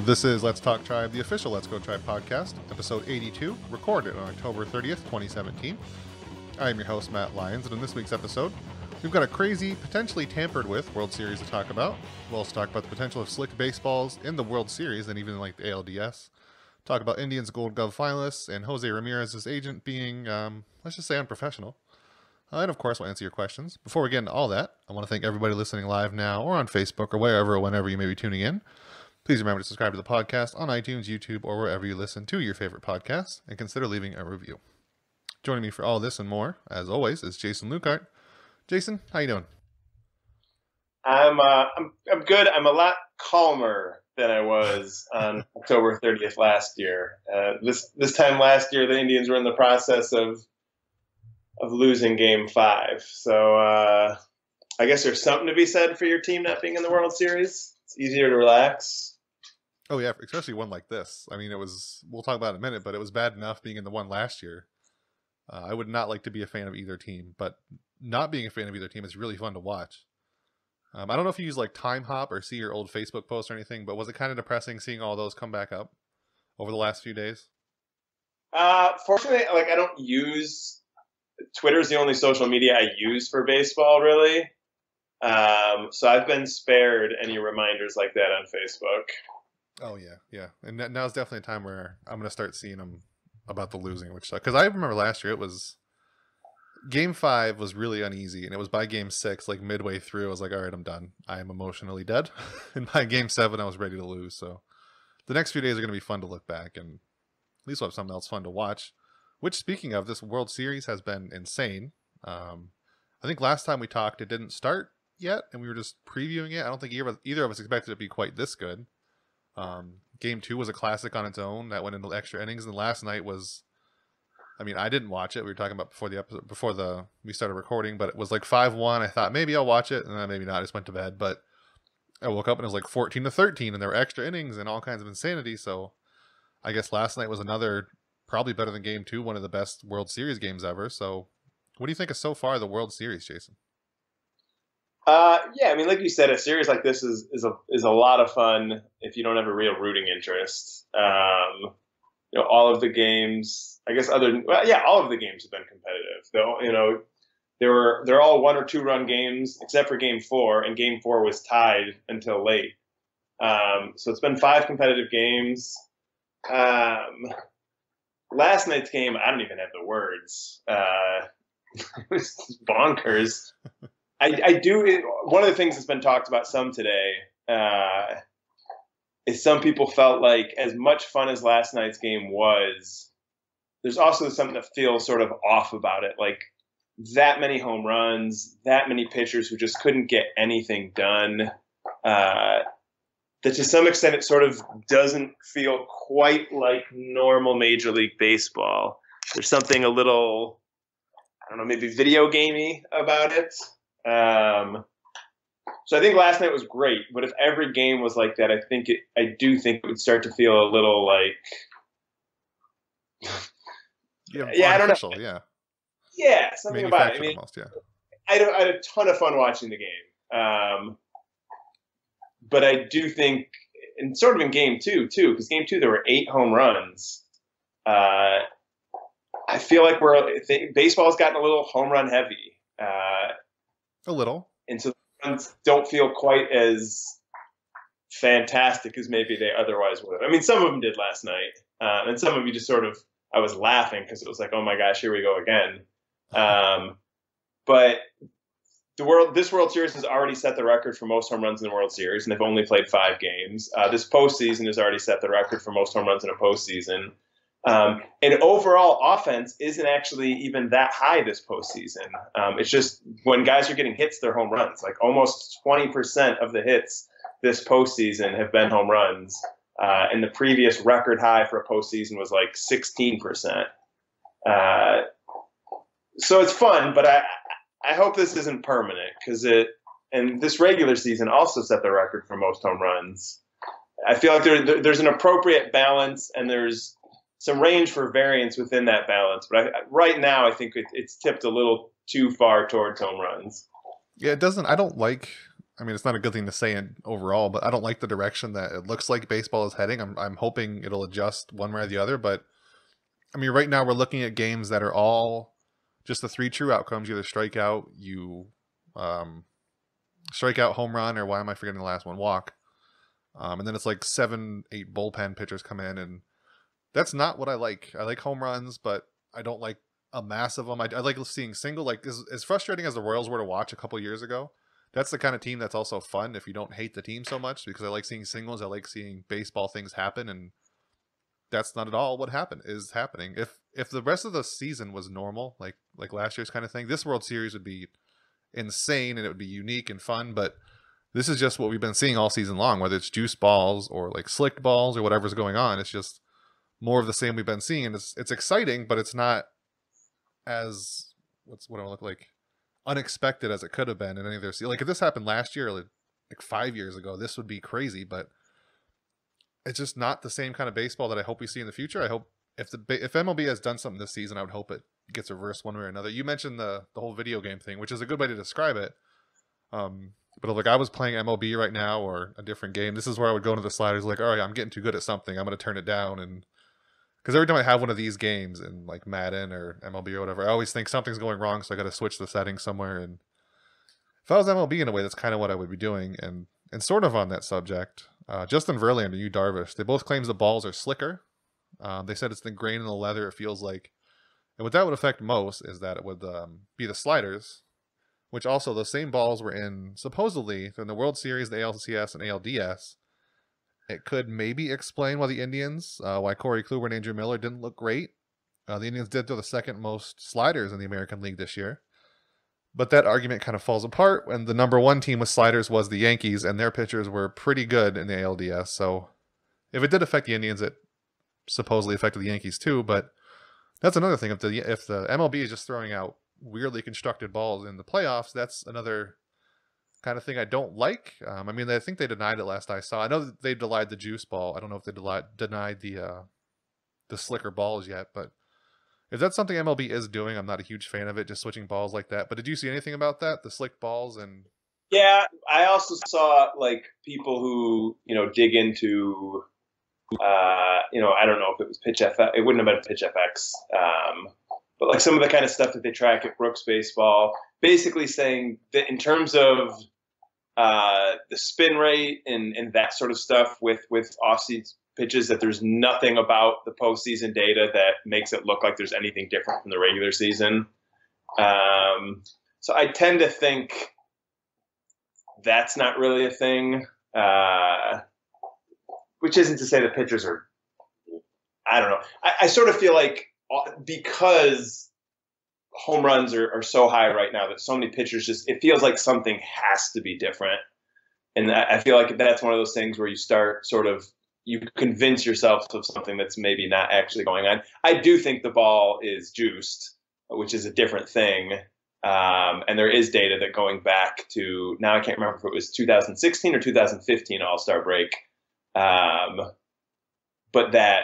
This is Let's Talk Tribe, the official Let's Go Tribe podcast, episode 82, recorded on October 30th, 2017. I am your host, Matt Lyons, and in this week's episode, we've got a crazy, potentially tampered with World Series to talk about. We'll also talk about the potential of slick baseballs in the World Series and even like the ALDS. Talk about Indians' Gold Glove finalists and Jose Ramirez's agent being, let's just say, unprofessional. And of course, we'll answer your questions. Before we get into all that, I want to thank everybody listening live now or on Facebook or wherever or whenever you may be tuning in. Please remember to subscribe to the podcast on iTunes, YouTube, or wherever you listen to your favorite podcasts, and consider leaving a review. Joining me for all this and more, as always, is Jason Lukart. Jason, how you doing? I'm good. I'm a lot calmer than I was on October 30th last year. This time last year, the Indians were in the process of losing Game 5. So I guess there's something to be said for your team not being in the World Series. It's easier to relax. Oh, yeah, especially one like this. I mean, we'll talk about it in a minute, but it was bad enough being in the one last year. I would not like to be a fan of either team, but not being a fan of either team is really fun to watch. I don't know if you use like Time Hop or see your old Facebook posts or anything, but was it kind of depressing seeing all those come back up over the last few days? Fortunately, I don't use Twitter's the only social media I use for baseball, really. So I've been spared any reminders like that on Facebook. Oh, yeah. And now's definitely a time where I'm going to start seeing them about the losing, which sucks. Because I remember last year, it was Game 5 was really uneasy, and it was by Game 6, like midway through, I was like, all right, I'm done. I am emotionally dead. And by Game 7, I was ready to lose. So the next few days are going to be fun to look back, and at least we'll have something else fun to watch. Which, speaking of, this World Series has been insane. I think last time we talked, it didn't start yet, and we were just previewing it. I don't think either of us expected it to be quite this good. Game 2 was a classic on its own that went into extra innings, and last night was, I mean, I didn't watch it. We were talking about we started recording, but it was like 5-1. I thought maybe I'll watch it, and then maybe not. I just went to bed, but I woke up and it was like 14-13, and there were extra innings and all kinds of insanity. So I guess last night was another probably better than Game 2, one of the best World Series games ever. So what do you think of so far the World Series, Jason? Yeah, I mean, like you said, a series like this is a lot of fun if you don't have a real rooting interest. All of the games, I guess, all of the games have been competitive. Though, they're all 1 or 2 run games except for Game 4, and Game 4 was tied until late. So it's been 5 competitive games. Last night's game, I don't even have the words. It was bonkers. I do. One of the things that's been talked about some today is some people felt like as much fun as last night's game was, there's also something that feels sort of off about it. Like that many home runs, that many pitchers who just couldn't get anything done. That to some extent it sort of doesn't feel quite like normal Major League Baseball. There's something a little, I don't know, maybe video gamey about it. So I think last night was great, but if every game was like that, I do think it would start to feel a little like, I don't know. Yeah, something about it. I mean, almost, yeah. I had a ton of fun watching the game. But I do think, and sort of in Game 2 too, because Game 2 there were 8 home runs. I feel like baseball's gotten a little home run heavy. A little. And so the runs don't feel quite as fantastic as maybe they otherwise would have. I mean, some of them did last night. And some of you just sort of, I was laughing because it was like, oh my gosh, here we go again. But this World Series has already set the record for most home runs in the World Series, and they've only played 5 games. This postseason has already set the record for most home runs in a postseason. And overall offense isn't actually even that high this postseason. It's just when guys are getting hits, they're home runs. Like almost 20% of the hits this postseason have been home runs. And the previous record high for a postseason was like 16%. So it's fun, but I hope this isn't permanent and this regular season also set the record for most home runs. I feel like there's an appropriate balance and there's some range for variance within that balance. But right now, I think it's tipped a little too far towards home runs. Yeah, it doesn't. I don't like I mean, it's not a good thing to say in overall, but I don't like the direction that it looks like baseball is heading. I'm hoping it'll adjust one way or the other, but I mean, right now we're looking at games that are all just the three true outcomes: you either um, strike out, home run, or why am I forgetting the last one? Walk. And then it's like 7, 8 bullpen pitchers come in, and that's not what I like. I like home runs, but I don't like a mass of them. I like seeing single. Like as frustrating as the Royals were to watch a couple years ago, that's the kind of team that's also fun if you don't hate the team so much, because I like seeing singles. I like seeing baseball things happen, and that's not at all what is happening. If the rest of the season was normal, like last year's kind of thing, this World Series would be insane and it would be unique and fun. But this is just what we've been seeing all season long, whether it's juice balls or like slick balls or whatever's going on. It's just more of the same we've been seeing, and it's exciting, but it's not as what do I look like unexpected as it could have been in any of their like if this happened last year, like 5 years ago, this would be crazy. But it's just not the same kind of baseball that I hope we see in the future. I hope if MLB has done something this season, I would hope it gets reversed one way or another. You mentioned the whole video game thing, which is a good way to describe it. But like I was playing MLB right now or a different game, this is where I would go into the sliders like, all right, I'm getting too good at something, I'm going to turn it down. And because every time I have one of these games in like Madden or MLB or whatever, I always think something's going wrong, so I got to switch the settings somewhere. And if I was MLB in a way, that's kind of what I would be doing. And sort of on that subject, Justin Verlander and Yu Darvish, they both claim the balls are slicker. They said it's the grain in the leather, it feels like. And what that would affect most is that it would be the sliders, which also those same balls were in, supposedly, in the World Series, the ALCS and ALDS. It could maybe explain why the Indians, why Corey Kluber and Andrew Miller didn't look great. The Indians did throw the second most sliders in the American League this year. But that argument kind of falls apart when the number one team with sliders was the Yankees, and their pitchers were pretty good in the ALDS. So if it did affect the Indians, it supposedly affected the Yankees too. But that's another thing. If the MLB is just throwing out weirdly constructed balls in the playoffs, that's another kind of thing I don't like. I mean, I think they denied it last I saw. I know that they denied the juice ball. I don't know if they denied the slicker balls yet, but if that's something MLB is doing, I'm not a huge fan of it, just switching balls like that. But did you see anything about that, the slick balls? And Yeah, I also saw like people who dig into I don't know if it was Pitch FX. It wouldn't have been Pitch FX. But like some of the kind of stuff that they track at Brooks Baseball, basically saying that in terms of the spin rate and that sort of stuff with off-season pitches, that there's nothing about the postseason data that makes it look like there's anything different from the regular season. So I tend to think that's not really a thing, which isn't to say the pitchers are, I don't know. I sort of feel like because home runs are so high right now that so many pitchers it feels like something has to be different. And I feel like that's one of those things where you start you convince yourself of something that's maybe not actually going on. I do think the ball is juiced, which is a different thing. And there is data that going back to, now I can't remember if it was 2016 or 2015 All-Star break, but that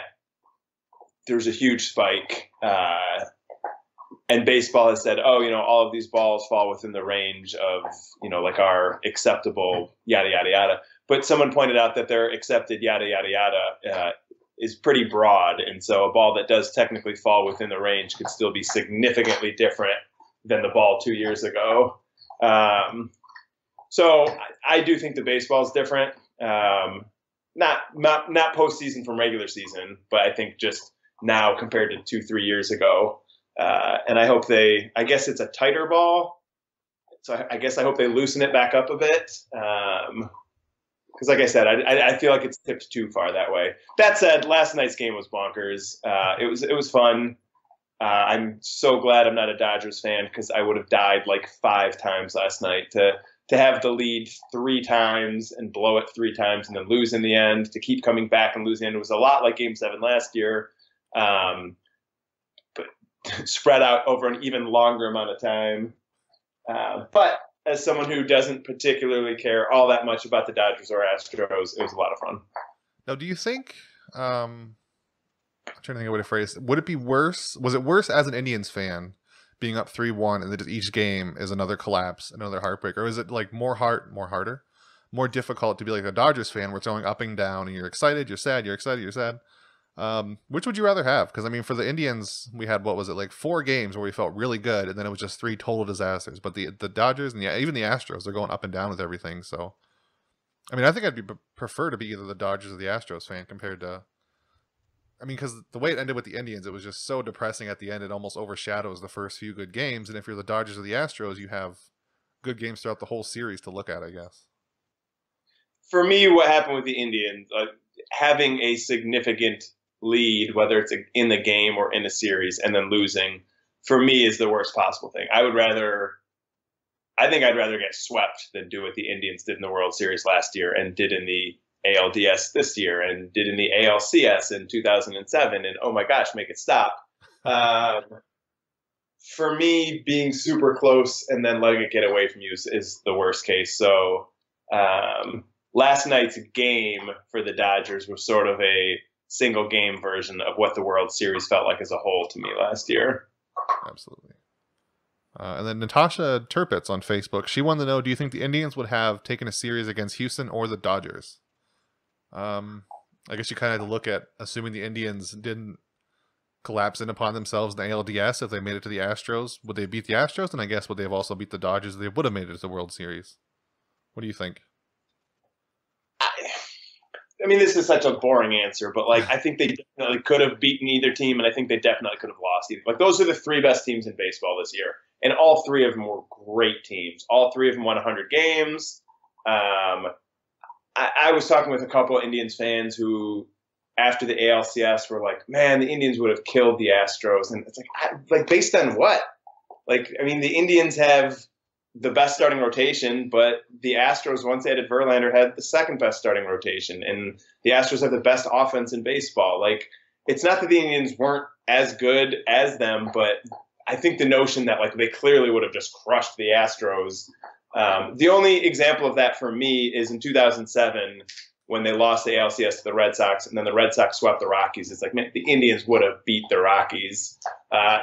there's a huge spike, and baseball has said, all of these balls fall within the range of, like our acceptable yada, yada, yada. But someone pointed out that their accepted yada, yada, yada is pretty broad. And so a ball that does technically fall within the range could still be significantly different than the ball 2 years ago. So I do think the baseball is different. Not postseason from regular season, but I think just now compared to 2-3 years ago. And I hope I guess it's a tighter ball. So I guess I hope they loosen it back up a bit. Because like I said, I feel like it's tipped too far that way. That said, last night's game was bonkers. It was fun. I'm so glad I'm not a Dodgers fan, because I would have died like 5 times last night to have the lead 3 times and blow it 3 times and then lose in the end, to keep coming back and lose in the end. It was a lot like Game 7 last year, but spread out over an even longer amount of time. But as someone who doesn't particularly care all that much about the Dodgers or Astros, it was a lot of fun. Now, do you think, I'm trying to think of a way to phrase, would it be worse? Was it worse as an Indians fan being up 3-1, and then just each game is another collapse, another heartbreak? Or is it like more harder, more difficult to be like a Dodgers fan where it's going up and down and you're excited, you're sad, you're excited, you're sad? Which would you rather have? Because I mean, for the Indians, we had, what was it, like 4 games where we felt really good, and then it was just 3 total disasters. But the Dodgers and even the Astros, they're going up and down with everything. So, I mean, I think I'd prefer to be either the Dodgers or the Astros fan compared to. I mean, because the way it ended with the Indians, it was just so depressing at the end. It almost overshadows the first few good games. And if you're the Dodgers or the Astros, you have good games throughout the whole series to look at, I guess. For me, what happened with the Indians, having a significant lead, whether it's in the game or in a series, and then losing, for me is the worst possible thing. I think I'd rather get swept than do what the Indians did in the World Series last year and did in the ALDS this year and did in the ALCS in 2007. And oh my gosh, make it stop. For me, being super close and then letting it get away from you is the worst case. So last night's game for the Dodgers was sort of a single game version of what the World Series felt like as a whole to me last year. Absolutely. And then Natasha Turpitz on Facebook, she wanted to know, do you think the Indians would have taken a series against Houston or the Dodgers? I guess you kind of had to look at, assuming the Indians didn't collapse in upon themselves in the ALDS, if they made it to the Astros, would they beat the Astros? And I guess would they have also beat the Dodgers if they would have made it to the World Series? What do you think? I mean, this is such a boring answer, but like, I think they definitely could have beaten either team, and I think they definitely could have lost either. Like, those are the 3 best teams in baseball this year, and all 3 of them were great teams. All 3 of them won 100 games. I was talking with a couple of Indians fans who, after the ALCS, were like, "Man, the Indians would have killed the Astros," and it's like based on what? Like, I mean, the Indians have the best starting rotation, but the Astros, once they added Verlander, had the second best starting rotation, and the Astros have the best offense in baseball. Like, it's not that the Indians weren't as good as them, but I think the notion that like they clearly would have just crushed the Astros. The only example of that for me is in 2007 when they lost the ALCS to the Red Sox, and then the Red Sox swept the Rockies. It's like, man, the Indians would have beat the Rockies.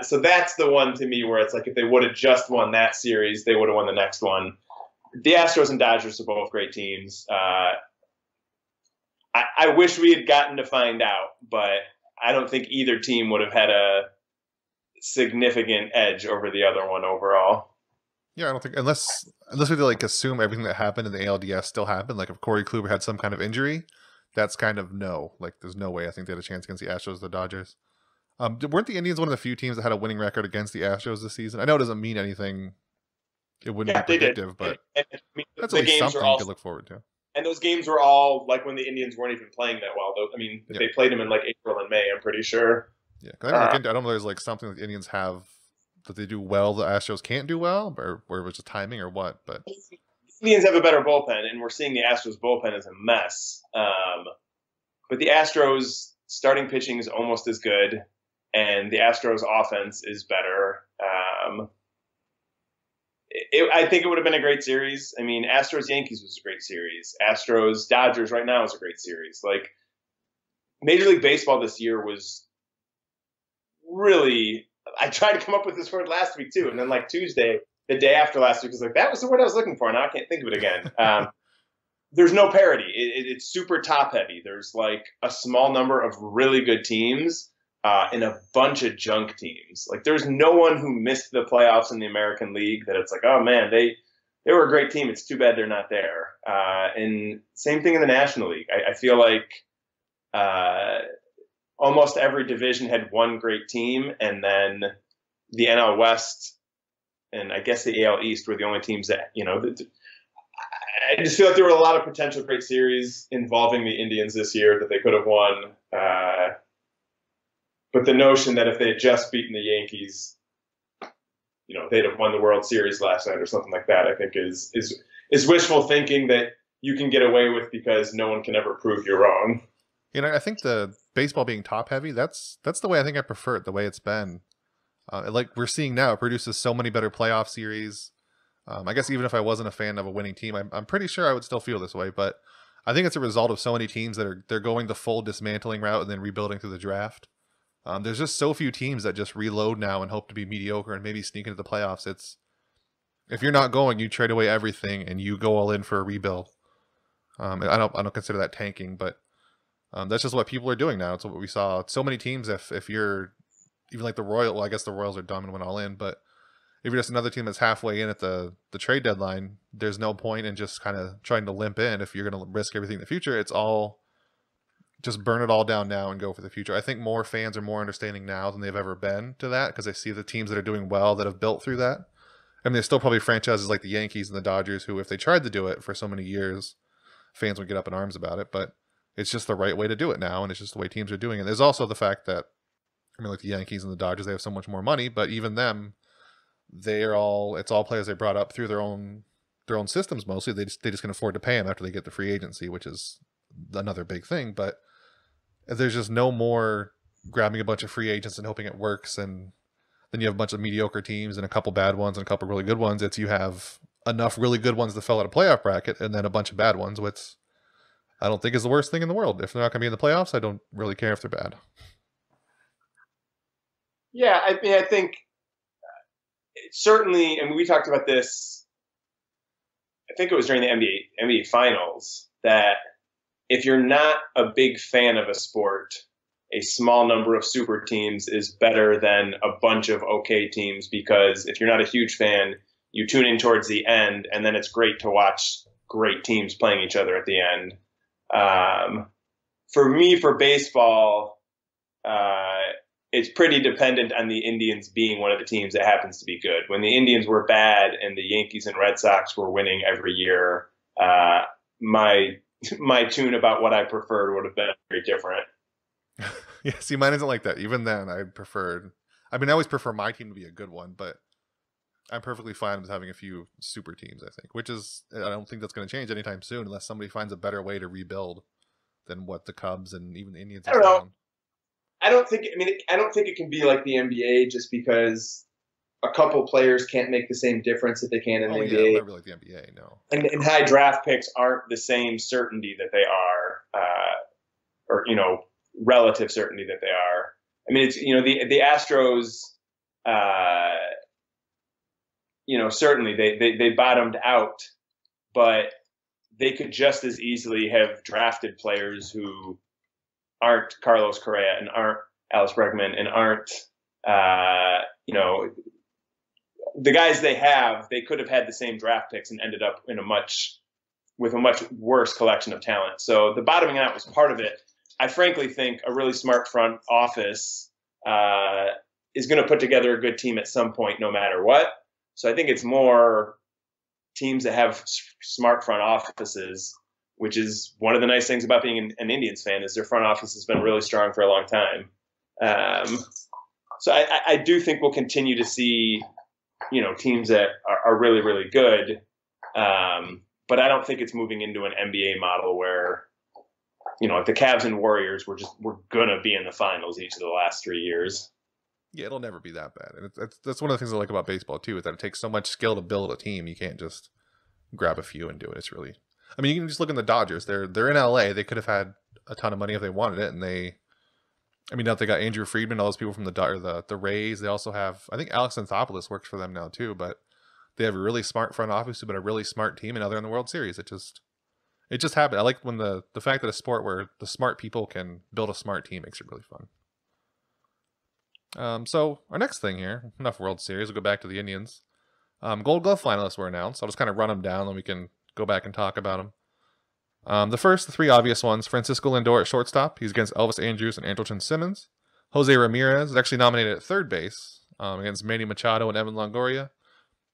So that's the one to me where it's like if they would have just won that series, they would have won the next one. The Astros and Dodgers are both great teams. I wish we had gotten to find out, but I don't think either team would have had a significant edge over the other one overall. Yeah, I don't think, unless we like assume everything that happened in the ALDS still happened. Like if Corey Kluber had some kind of injury, that's kind of no. Like there's no way I think they had a chance against the Astros or the Dodgers. Weren't the Indians one of the few teams that had a winning record against the Astros this season? I know it doesn't mean anything. It wouldn't be predictive, but I mean, that's at least something you could look forward to. And those games were all like when the Indians weren't even playing that well. I mean, they played them in like April and May, I'm pretty sure. Yeah, because I don't know if there's like something that the Indians have that they do well, the Astros can't do well, or it was just timing or what. But the Indians have a better bullpen, and we're seeing the Astros bullpen as a mess. But the Astros starting pitching is almost as good, and the Astros offense is better. I think it would have been a great series. I mean, Astros-Yankees was a great series. Astros-Dodgers right now is a great series. Like, Major League Baseball this year was really – I tried to come up with this word last week too, and then like Tuesday, the day after last week, was like, that was the word I was looking for, now I can't think of it again. There's no parity. It's super top-heavy. There's like a small number of really good teams and a bunch of junk teams. Like there's no one who missed the playoffs in the American League that it's like, oh man, they were a great team. It's too bad they're not there. And same thing in the National League. I feel like almost every division had one great team, and then the NL West and I guess the AL East were the only teams that, I just feel like there were a lot of potential great series involving the Indians this year that they could have won. But the notion that if they had just beaten the Yankees, they'd have won the World Series last night or something like that, I think is wishful thinking that you can get away with because no one can ever prove you're wrong. I think the baseball being top heavy, that's the way I think I prefer it, the way it's been. Like we're seeing now, it produces so many better playoff series. I guess even if I wasn't a fan of a winning team, I'm pretty sure I would still feel this way. But I think it's a result of so many teams that they're going the full dismantling route and then rebuilding through the draft. There's just so few teams that just reload now and hope to be mediocre and maybe sneak into the playoffs. It's if you're not going, you trade away everything and you go all in for a rebuild. I don't consider that tanking, but that's just what people are doing now. It's what we saw. So many teams, if you're even like the Royal, well, I guess the Royals are dumb and went all in, but if you're just another team that's halfway in at the trade deadline, there's no point in just kind of trying to limp in if you're going to risk everything in the future. It's all just burn it all down now and go for the future. I think more fans are more understanding now than they've ever been to that because they see the teams that are doing well that have built through that. I mean, there's still probably franchises like the Yankees and the Dodgers who, if they tried to do it for so many years, fans would get up in arms about it. But it's just the right way to do it now, and it's just the way teams are doing it. There's also the fact that, I mean, like the Yankees and the Dodgers, they have so much more money, but even them, it's all players they brought up through their own systems mostly. They just can afford to pay them after they get the free agency, which is another big thing. But there's just no more grabbing a bunch of free agents and hoping it works, and then you have a bunch of mediocre teams and a couple bad ones and a couple really good ones. It's you have enough really good ones to fill out a playoff bracket and then a bunch of bad ones, which I don't think is the worst thing in the world. If they're not going to be in the playoffs, I don't really care if they're bad. Yeah, I mean, I think certainly, and we talked about this, I think it was during the NBA finals, that if you're not a big fan of a sport, a small number of super teams is better than a bunch of okay teams, because if you're not a huge fan, you tune in towards the end, and then it's great to watch great teams playing each other at the end. For me, for baseball, it's pretty dependent on the Indians being one of the teams that happens to be good. When the Indians were bad and the Yankees and Red Sox were winning every year, my tune about what I preferred would have been very different. Yeah, see, mine isn't like that. Even then, I always prefer my team to be a good one, but I'm perfectly fine with having a few super teams, I think, I don't think that's going to change anytime soon unless somebody finds a better way to rebuild than what the Cubs and even the Indians I have don't know. done. I don't think it can be like the NBA just because a couple players can't make the same difference that they can in the Yeah, NBA. not really like the NBA, no. And high draft picks aren't the same certainty that they are, or relative certainty that they are. I mean, it's the Astros. Certainly they bottomed out, but they could just as easily have drafted players who aren't Carlos Correa and aren't Alice Bregman and aren't the guys they have. They could have had the same draft picks and ended up with a much worse collection of talent. So the bottoming out was part of it. I frankly think a really smart front office is going to put together a good team at some point, no matter what. So I think it's more teams that have smart front offices, which is one of the nice things about being an Indians fan, is their front office has been really strong for a long time. So I do think we'll continue to see, teams that are really, really good. But I don't think it's moving into an NBA model where, like the Cavs and Warriors we're going to be in the finals each of the last 3 years. Yeah, it'll never be that bad. And that's one of the things I like about baseball, too, is that it takes so much skill to build a team. You can't just grab a few and do it. It's really... I mean, you can just look at the Dodgers. They're in LA. They could have had a ton of money if they wanted it, and now they got Andrew Friedman, all those people from the Rays. They also have... I think Alex Anthopoulos works for them now, too, but they have a really smart front office who've been a really smart team, and now they're in the World Series. It just happened. I like when the fact that a sport where the smart people can build a smart team makes it really fun. So our next thing here, enough World Series, we'll go back to the Indians. Gold Glove finalists were announced. I'll just kind of run them down, and we can go back and talk about them. The three obvious ones: Francisco Lindor at shortstop. He's against Elvis Andrus and Andrelton Simmons. Jose Ramirez is actually nominated at third base against Manny Machado and Evan Longoria.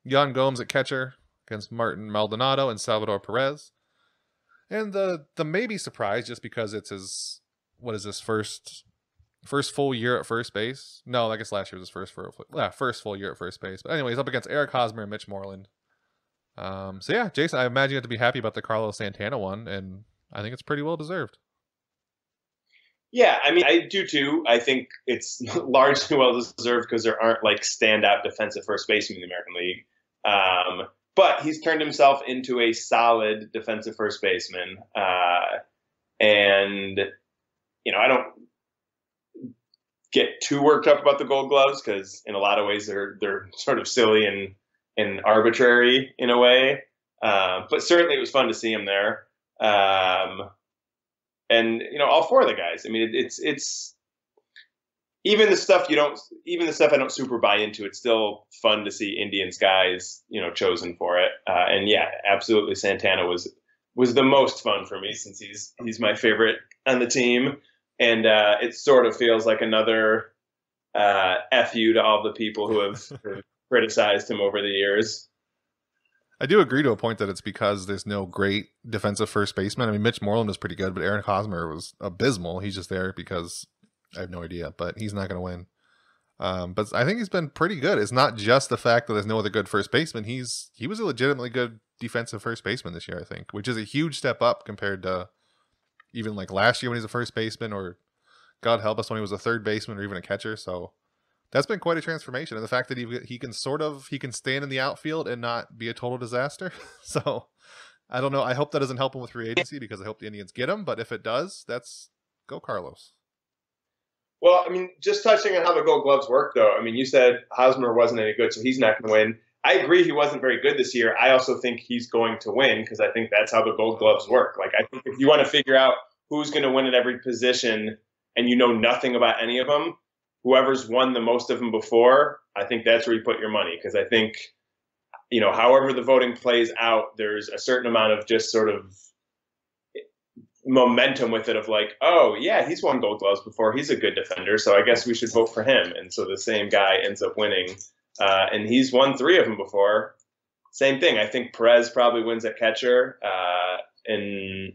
Yan Gomes at catcher against Martin Maldonado and Salvador Perez. And the maybe surprise, just because it's his first full year at first base. No, I guess last year was his first full year at first base. But anyway, he's up against Eric Hosmer and Mitch Moreland. So yeah, Jason, I imagine you have to be happy about the Carlos Santana one, and I think it's pretty well deserved. Yeah, I mean, I do too. I think it's largely well deserved because there aren't like standout defensive first basemen in the American League. But he's turned himself into a solid defensive first baseman. And, I don't get too worked up about the Gold Gloves because in a lot of ways they're sort of silly and arbitrary in a way. But certainly it was fun to see him there. And all four of the guys. I mean, it's even the stuff I don't super buy into. It's still fun to see Indians guys chosen for it. And yeah, absolutely, Santana was the most fun for me since he's my favorite on the team. And it sort of feels like another FU to all the people who have criticized him over the years. I do agree to a point that it's because there's no great defensive first baseman. I mean, Mitch Moreland was pretty good, but Aaron Hosmer was abysmal. He's just there because I have no idea, but he's not going to win. But I think he's been pretty good. It's not just the fact that there's no other good first baseman. He was a legitimately good defensive first baseman this year, I think, which is a huge step up compared to even like last year when he was a first baseman, or God help us when he was a third baseman or even a catcher. So that's been quite a transformation. And the fact that he can stand in the outfield and not be a total disaster. So I don't know. I hope that doesn't help him with free agency because I hope the Indians get him. But if it does, go Carlos. Well, I mean, just touching on how the Gold Gloves work, though. I mean, you said Hosmer wasn't any good, so he's not going to win. I agree he wasn't very good this year. I also think he's going to win because I think that's how the Gold Gloves work. Like, I think if you want to figure out who's going to win at every position and you know nothing about any of them, whoever's won the most of them before, I think that's where you put your money. Because I think, however the voting plays out, there's a certain amount of just sort of momentum with it of like, oh yeah, he's won Gold Gloves before, he's a good defender, so I guess we should vote for him. And so the same guy ends up winning, and he's won 3 of them before. Same thing, I think Perez probably wins at catcher, and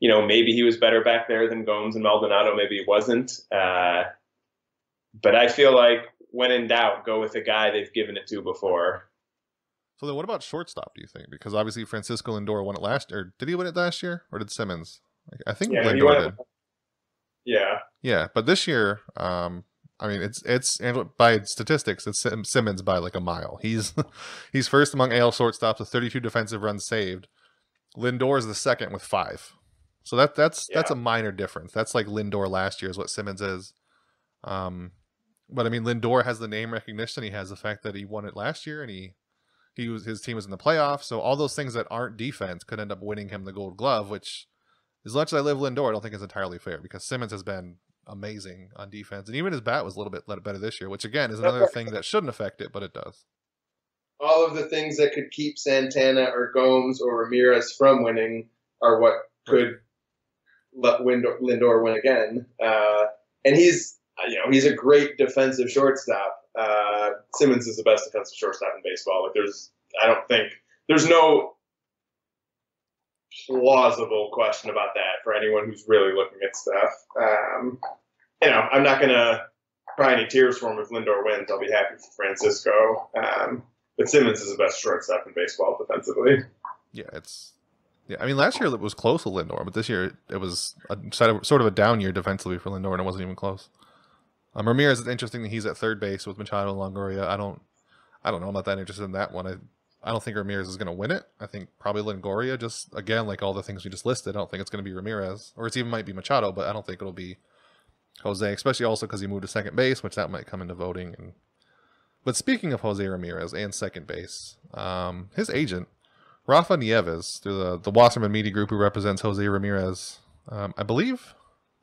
maybe he was better back there than Gomes and Maldonado, maybe he wasn't, but I feel like when in doubt, go with a guy they've given it to before. So then what about shortstop, do you think? Because obviously Francisco Lindor won it last year. Did he win it last year, or did Simmons? I think Lindor did. Yeah. Yeah, but this year, I mean, it's by statistics, it's Simmons by like a mile. He's first among AL shortstops with 32 defensive runs saved. Lindor is the second with 5. So that's a minor difference. That's like Lindor last year is what Simmons is. But I mean, Lindor has the name recognition. He has the fact that he won it last year, and his team was in the playoffs. So all those things that aren't defense could end up winning him the Gold Glove, which, as much as I live Lindor, I don't think is entirely fair because Simmons has been amazing on defense, and even his bat was a little bit better this year, which again is another thing that shouldn't affect it, but it does. All of the things that could keep Santana or Gomes or Ramirez from winning are what could let Lindor win again. And he's a great defensive shortstop. Simmons is the best defensive shortstop in baseball. Like there's no plausible question about that for anyone who's really looking at stuff. I'm not going to cry any tears for him if Lindor wins. I'll be happy for Francisco. But Simmons is the best shortstop in baseball defensively. Yeah, I mean, last year it was close with Lindor, but this year it was sort of a down year defensively for Lindor, and it wasn't even close. Ramirez is interesting that he's at third base with Machado and Longoria. I don't know. I'm not that interested in that one. I don't think Ramirez is going to win it. I think probably Longoria, just again, like all the things we just listed. I don't think it's going to be Ramirez, or it even might be Machado, but I don't think it'll be Jose, especially also because he moved to second base, which that might come into voting. But speaking of Jose Ramirez and second base, his agent, Rafa Nieves, through the Wasserman Media Group, who represents Jose Ramirez, I believe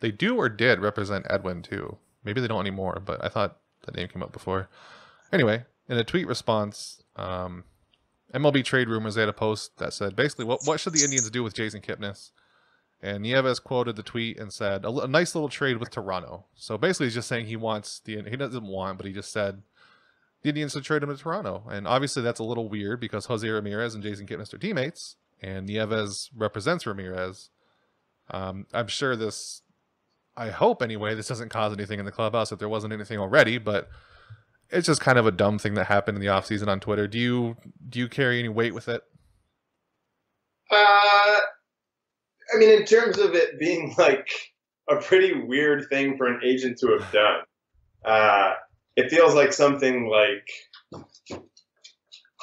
they do or did represent Edwin too. Maybe they don't anymore, but I thought that name came up before. Anyway, in a tweet response, MLB Trade Rumors, they had a post that said, basically, what should the Indians do with Jason Kipnis? And Nieves quoted the tweet and said, a nice little trade with Toronto. So basically, he's just saying he doesn't want, but he just said the Indians should trade him to Toronto. And obviously, that's a little weird because Jose Ramirez and Jason Kipnis are teammates, and Nieves represents Ramirez. I'm sure I hope anyway, this doesn't cause anything in the clubhouse if there wasn't anything already, but it's just kind of a dumb thing that happened in the offseason on Twitter. Do you carry any weight with it? I mean, in terms of it being like a pretty weird thing for an agent to have done, it feels like something like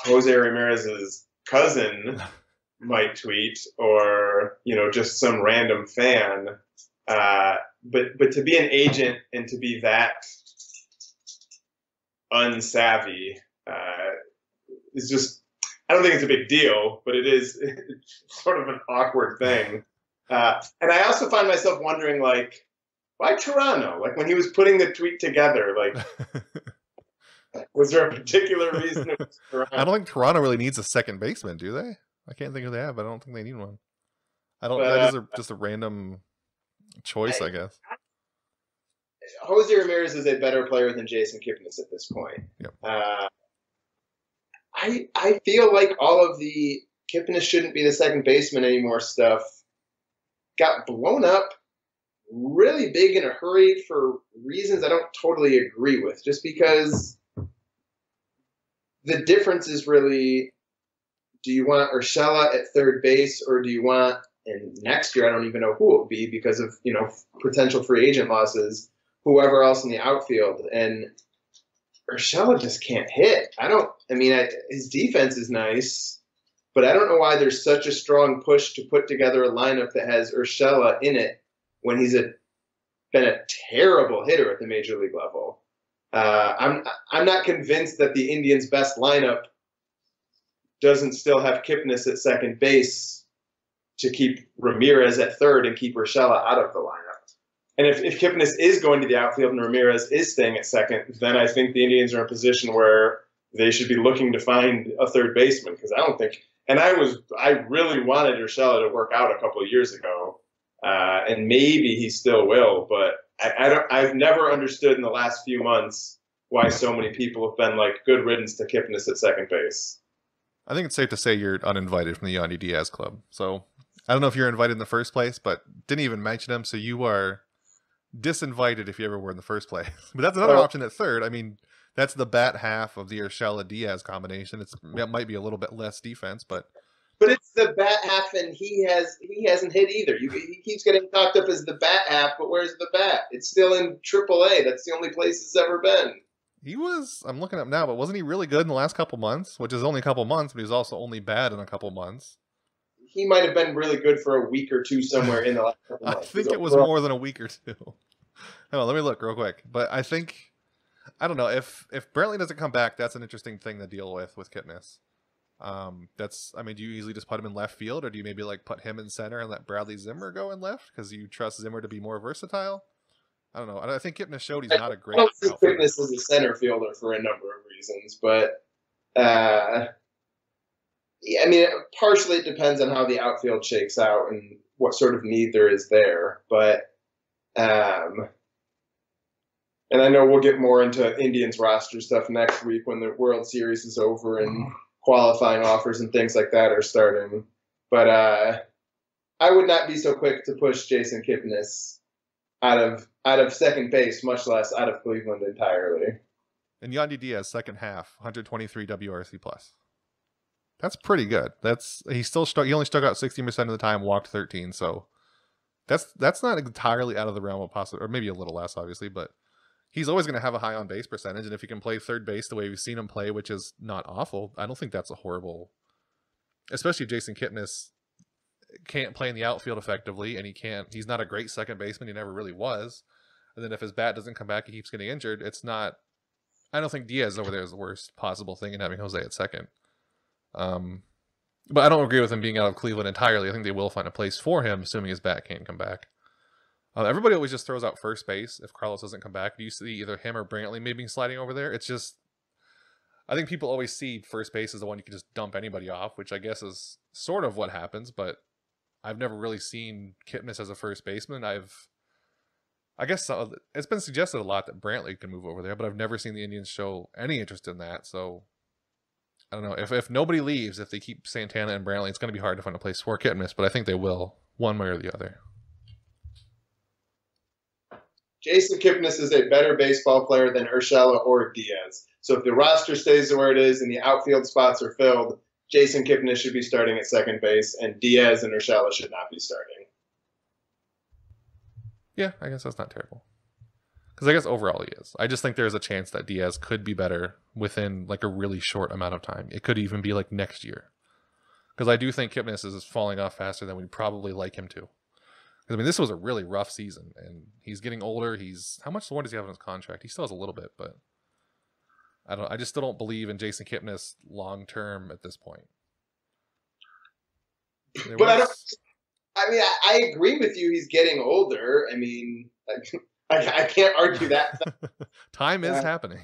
Jose Ramirez's cousin might tweet, or just some random fan. But to be an agent and to be that unsavvy is just, I don't think it's a big deal, but it's sort of an awkward thing. And I also find myself wondering, like, why Toronto? Like, when he was putting the tweet together, like, was there a particular reason it was Toronto? I don't think Toronto really needs a second baseman, do they? I can't think of they have, but I don't think they need one. That is just a random choice, I guess. Jose Ramirez is a better player than Jason Kipnis at this point. Yep. I feel like all of the Kipnis shouldn't be the second baseman anymore stuff got blown up really big in a hurry for reasons I don't totally agree with. Just because the difference is really, do you want Urshela at third base, or do you want, and next year I don't even know who it will be because of, potential free agent losses, whoever else in the outfield. And Urshela just can't hit. His defense is nice, but I don't know why there's such a strong push to put together a lineup that has Urshela in it when he's been a terrible hitter at the major league level. I'm not convinced that the Indians' best lineup doesn't still have Kipnis at second base to keep Ramirez at third and keep Urshela out of the lineup. And if Kipnis is going to the outfield and Ramirez is staying at second, then I think the Indians are in a position where they should be looking to find a third baseman, because I don't think. And I really wanted Urshela to work out a couple of years ago, and maybe he still will. But I've never understood in the last few months why so many people have been like, good riddance to Kipnis at second base. I think it's safe to say you're uninvited from the Yandy Diaz club. So I don't know if you're invited in the first place, but didn't even mention him. So you are disinvited if you ever were in the first place. But that's another option at third. I mean, that's the bat half of the Urshela Diaz combination. It might be a little bit less defense, but it's the bat half, and he hasn't hit either. He keeps getting talked up as the bat half, but where's the bat? It's still in AAA. That's the only place it's ever been. He was, I'm looking up now, but wasn't he really good in the last couple months? Which is only a couple months, but he was also only bad in a couple months. He might have been really good for a week or two somewhere in the last couple months. I think it was more than a week or two. Hold on, let me look real quick. But I think, I don't know, if Brantley doesn't come back, that's an interesting thing to deal with Kipnis. Do you easily just put him in left field, or do you maybe like put him in center and let Bradley Zimmer go in left because you trust Zimmer to be more versatile? I don't know. I think Kipnis showed he's not a great. I don't think Kipnis is a center fielder for a number of reasons, but partially it depends on how the outfield shakes out and what sort of need there is there. But and I know we'll get more into Indians roster stuff next week when the World Series is over and qualifying offers and things like that are starting. But I would not be so quick to push Jason Kipnis out of second base, much less out of Cleveland entirely. And Yandy Diaz, second half, 123 WRC plus. That's pretty good. He only struck out 60% of the time, walked 13. So that's not entirely out of the realm of possible, or maybe a little less, obviously, but he's always going to have a high on base percentage. And if he can play third base the way we've seen him play, which is not awful, I don't think that's a horrible, especially if Jason Kipnis can't play in the outfield effectively, and he's not a great second baseman. He never really was. And then if his bat doesn't come back, he keeps getting injured. I don't think Diaz over there is the worst possible thing in having Jose at second. But I don't agree with him being out of Cleveland entirely. I think they will find a place for him, assuming his bat can't come back. Everybody always just throws out first base if Carlos doesn't come back. Do you see either him or Brantley maybe sliding over there? It's just, I think people always see first base as the one you can just dump anybody off, which I guess is sort of what happens, but I've never really seen Kipnis as a first baseman. I guess it's been suggested a lot that Brantley can move over there, but I've never seen the Indians show any interest in that. So I don't know. If nobody leaves, if they keep Santana and Brantley, it's going to be hard to find a place for Kipnis, but I think they will, one way or the other. Jason Kipnis is a better baseball player than Urshela or Diaz. So if the roster stays where it is and the outfield spots are filled, Jason Kipnis should be starting at second base, and Diaz and Urshela should not be starting. Yeah, I guess that's not terrible. Because I guess overall he is. I just think there's a chance that Diaz could be better within like a really short amount of time. It could even be like next year. Because I do think Kipnis is falling off faster than we'd probably like him to. Because I mean, this was a really rough season, and he's getting older. How much more does he have in his contract? He still has a little bit, but I just still don't believe in Jason Kipnis long term at this point. But I mean, I agree with you. He's getting older. I mean, I can't argue that. Time is happening.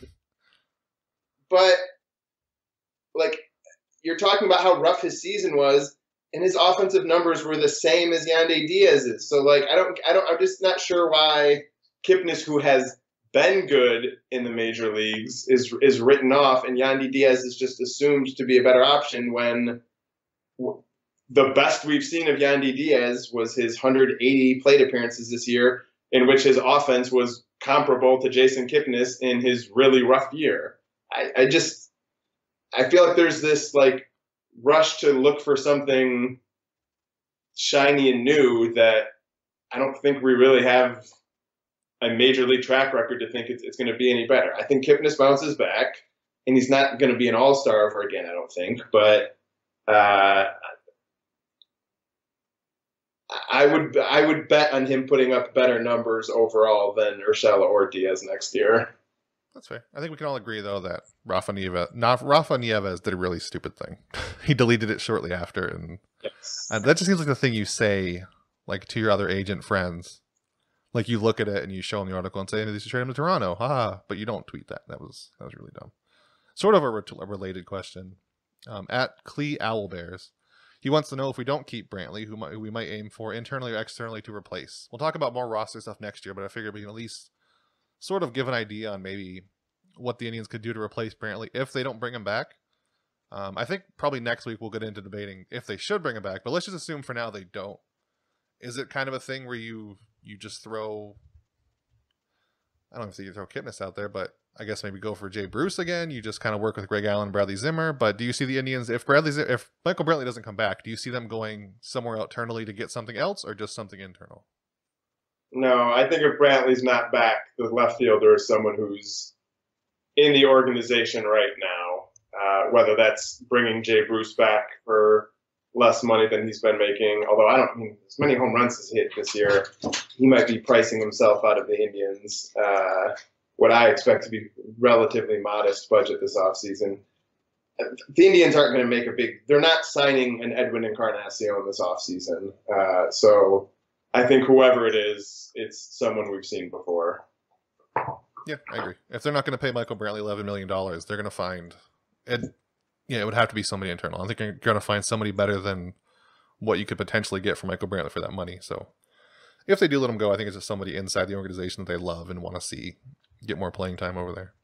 But like, you're talking about how rough his season was, and his offensive numbers were the same as Yandy Diaz's. So like, I'm just not sure why Kipnis, who has been good in the major leagues, is written off, and Yandy Diaz is just assumed to be a better option when the best we've seen of Yandy Diaz was his 180 plate appearances this year, in which his offense was comparable to Jason Kipnis in his really rough year. I feel like there's this like rush to look for something shiny and new that I don't think we really have a major league track record to think it's going to be any better. I think Kipnis bounces back, and he's not going to be an all-star ever again, I don't think. But I would bet on him putting up better numbers overall than Urshela or Diaz next year. That's fair. I think we can all agree, though, that Rafa Nieves did a really stupid thing. He deleted it shortly after, and that just seems like the thing you say, like, to your other agent friends. Like, you look at it and you show them the article and say, "They should trade him to Toronto," haha. But you don't tweet that. That was really dumb. Sort of a related question. At Clee Owlbears, he wants to know if we don't keep Brantley, who we might aim for internally or externally to replace. We'll talk about more roster stuff next year, but I figured we can at least sort of give an idea on maybe what the Indians could do to replace Brantley if they don't bring him back. I think probably next week we'll get into debating if they should bring him back, but let's just assume for now they don't. Is it kind of a thing where you just throw, I don't know if you throw Kipnis out there, but I guess maybe go for Jay Bruce again? You just kind of work with Greg Allen and Bradley Zimmer, but do you see the Indians, if Michael Brantley doesn't come back, do you see them going somewhere internally to get something else or just something internal? No, I think if Brantley's not back, the left fielder is someone who's in the organization right now, whether that's bringing Jay Bruce back for less money than he's been making. Although I don't mean as many home runs as he hit this year, he might be pricing himself out of the Indians. What I expect to be relatively modest budget this offseason. The Indians aren't going to make they're not signing an Edwin Encarnacion this offseason. So I think whoever it is, it's someone we've seen before. Yeah, I agree. If they're not going to pay Michael Brantley $11 million, they're going to find it. Yeah, it would have to be somebody internal. I think you're going to find somebody better than what you could potentially get from Michael Brantley for that money. So if they do let him go, I think it's just somebody inside the organization that they love and want to see get more playing time over there.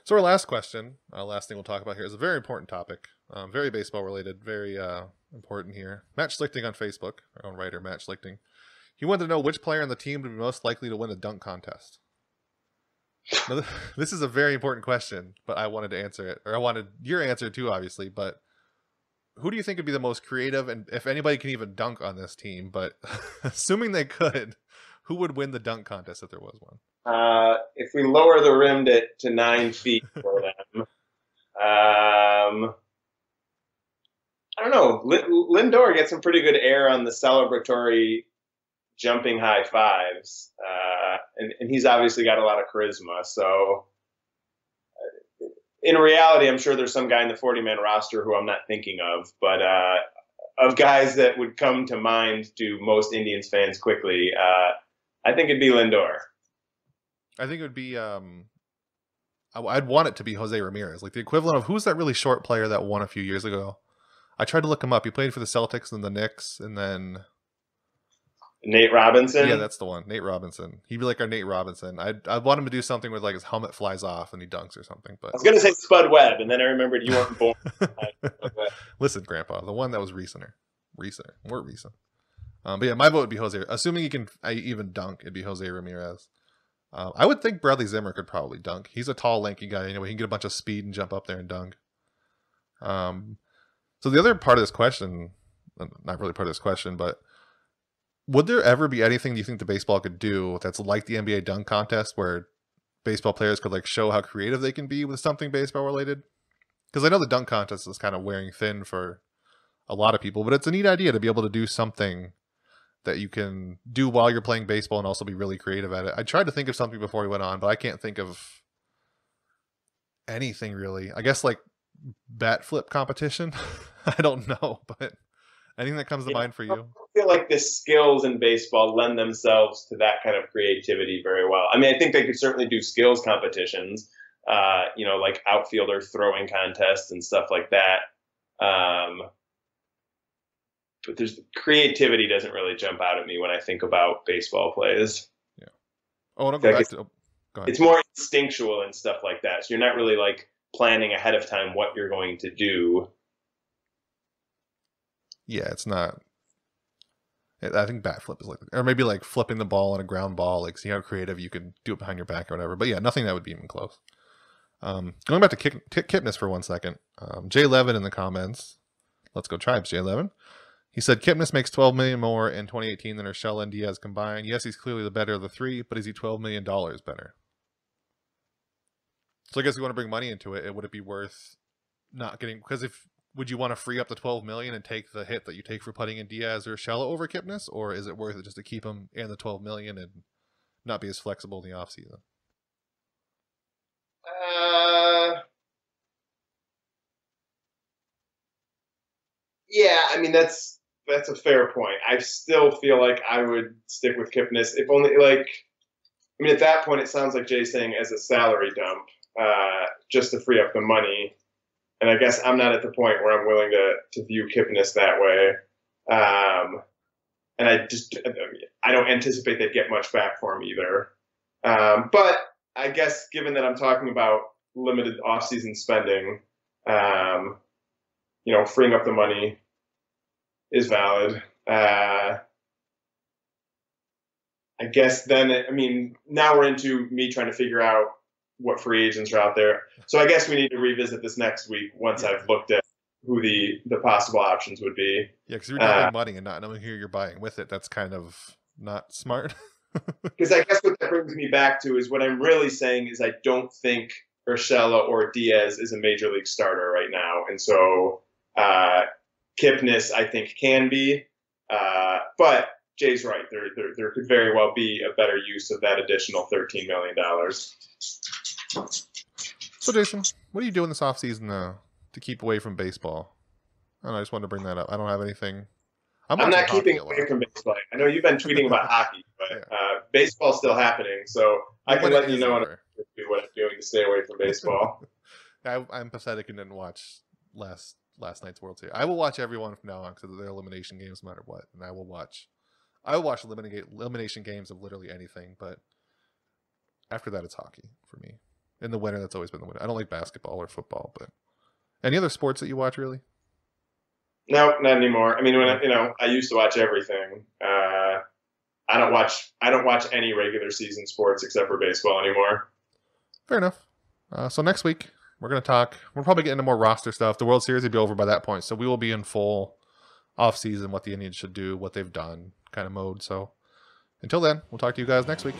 So our last question, last thing we'll talk about here is a very important topic, very baseball related, very important here. Matt Schlichting on Facebook, our own writer, Matt Schlichting. He wanted to know which player on the team would be most likely to win a dunk contest. Now, this is a very important question, but I wanted to answer it, or I wanted your answer too, obviously. But who do you think would be the most creative, and if anybody can even dunk on this team? But assuming they could, who would win the dunk contest if there was one? If we lower the rim to 9 feet for them, I don't know. Lindor gets some pretty good air on the celebratory jumping high fives, and he's obviously got a lot of charisma. So in reality, I'm sure there's some guy in the 40-man roster who I'm not thinking of, but of guys that would come to mind to most Indians fans quickly, I think it'd be Lindor. I think it would be I'd want it to be Jose Ramirez, like the equivalent of, who's that really short player that won a few years ago? I tried to look him up. He played for the Celtics and the Knicks, and then Nate Robinson. Yeah, that's the one. Nate Robinson. He'd be like our Nate Robinson. I'd want him to do something with like his helmet flies off and he dunks or something. But I was gonna say Spud Webb, and then I remembered you weren't born. Listen, Grandpa, the one that was more recent. But yeah, my vote would be Jose. Assuming he can even dunk, it'd be Jose Ramirez. I would think Bradley Zimmer could probably dunk. He's a tall, lanky guy. Anyway, he can get a bunch of speed and jump up there and dunk. So the other part of this question, not really part of this question, but would there ever be anything you think the baseball could do that's like the NBA dunk contest, where baseball players could like show how creative they can be with something baseball related? Because I know the dunk contest is kind of wearing thin for a lot of people, but it's a neat idea to be able to do something that you can do while you're playing baseball and also be really creative at it. I tried to think of something before we went on, but I can't think of anything really. I guess like bat flip competition. I don't know, but anything that comes to Yeah, mind for I you? don't feel like the skills in baseball lend themselves to that kind of creativity very well. I mean, I think they could certainly do skills competitions, like outfielder throwing contests and stuff like that. But there's creativity doesn't really jump out at me when I think about baseball plays. Yeah. Oh, and I'll go Like back to. Oh, go ahead. it's more instinctual and stuff like that. So you're not really like planning ahead of time what you're going to do. Yeah, it's not. I think bat flip is like, or maybe like flipping the ball on a ground ball. Like, see how creative you can do it behind your back or whatever. But yeah, nothing that would be even close. Going back to Kipnis for 1 second. Jay Levin in the comments. Let's go Tribes, Jay Levin. He said Kipnis makes $12 million more in 2018 than Urshela and Diaz combined. Yes, he's clearly the better of the three, but is he $12 million better? So I guess if you want to bring money into it, would it be worth not getting? Because would you want to free up the $12 million and take the hit that you take for putting in Diaz or Urshela over Kipnis, or is it worth it just to keep him and the $12 million and not be as flexible in the offseason? Yeah, I mean that's a fair point. I still feel like I would stick with Kipnis if only like. I mean, at that point, it sounds like Jay's saying as a salary dump, just to free up the money. And I guess I'm not at the point where I'm willing to view Kipnis that way. And I don't anticipate they'd get much back for him either. But I guess given that I'm talking about limited offseason spending, freeing up the money is valid. I guess then, now we're into me trying to figure out what free agents are out there. So I guess we need to revisit this next week once I've looked at who the possible options would be. Yeah, because you're dumping money and not knowing who you're buying with it. That's kind of not smart. Because I guess what that brings me back to is what I'm really saying is I don't think Urshela or Diaz is a major league starter right now. And so Kipnis, I think, can be. But Jay's right. There could very well be a better use of that additional $13 million. So, Jason, what are you doing this offseason to keep away from baseball? I don't know, I just wanted to bring that up. I don't have anything. I'm not keeping away from baseball. I know you've been tweeting about hockey, but baseball's still happening. So I can let you know what I'm doing to stay away from baseball. I'm pathetic and didn't watch last night's World Series. I will watch everyone from now on because they're elimination games no matter what. And I will watch elimination games of literally anything, but after that, it's hockey for me. In the winter, that's always been the winter. I don't like basketball or football, but any other sports that you watch really? No, not anymore. I mean, I used to watch everything. I don't watch any regular season sports except for baseball anymore. Fair enough. So next week we're going to talk. We'll probably get into more roster stuff. The World Series will be over by that point, so we will be in full off season, what the Indians should do, what they've done, kind of mode. So until then, we'll talk to you guys next week.